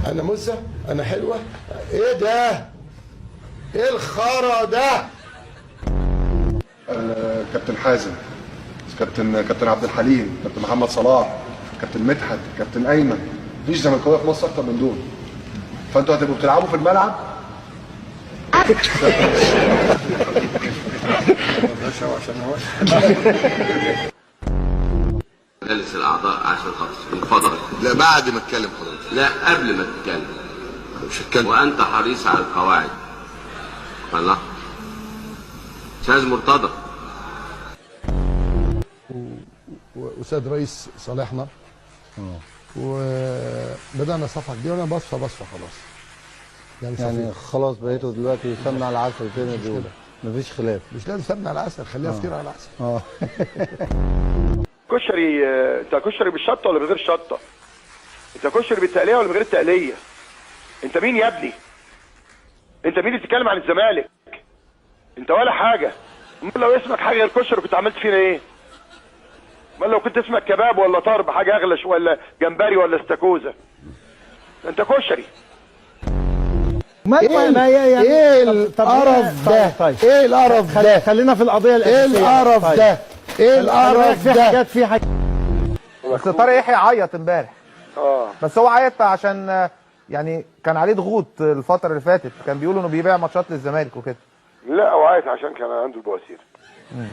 انا مزه، انا حلوه. ايه ده؟ ايه الخرا ده؟ كابتن حازم، كابتن عبد الحليم، كابتن محمد صلاح، كابتن مدحت، كابتن ايمن. مفيش زملكاويه في مصر اكتر من دول. فانتوا هتبقوا بتلعبوا في الملعب. مجلس الاعضاء عشان خاطر من فضلك. لا بعد ما اتكلم حضرتك. لا قبل ما تتكلم. مش هتكلم. وانت حريص على القواعد. الله. استاذ مرتضى. واستاذ رئيس صالحنا. وبدانا صفحه جديده وانا بصفى خلاص. يعني خلاص بقيتوا دلوقتي سمنه على العسل زي ما بيقولوا، مفيش خلاف. مش لازم سمنه على العسل، خليها فطيره على العسل. كشري، انت كشري بالشطه ولا بغير شطه؟ انت كشري بالتقليه ولا بغير التقليه؟ انت مين يا ابني؟ انت مين اللي بتتكلم عن الزمالك؟ انت ولا حاجه. امال لو اسمك حاجه غير كشري كنت عملت فينا ايه؟ امال لو كنت اسمك كباب ولا طرب حاجه اغلى ولا جمبري ولا استاكوزا؟ انت كشري. ايه القرف ده؟ طيب. ايه القرف ده؟ خلينا في القضيه الاساسيه. ايه القرف ده؟ ايه القرف في ده؟ حاجات في حاجات. بس طارق يحيى عيط امبارح. اه بس هو عيط عشان يعني كان عليه ضغوط الفتره اللي فاتت، كان بيقولوا انه بيبيع ماتشات للزمالك وكده. لا، وعايز عشان كان عنده البواسير.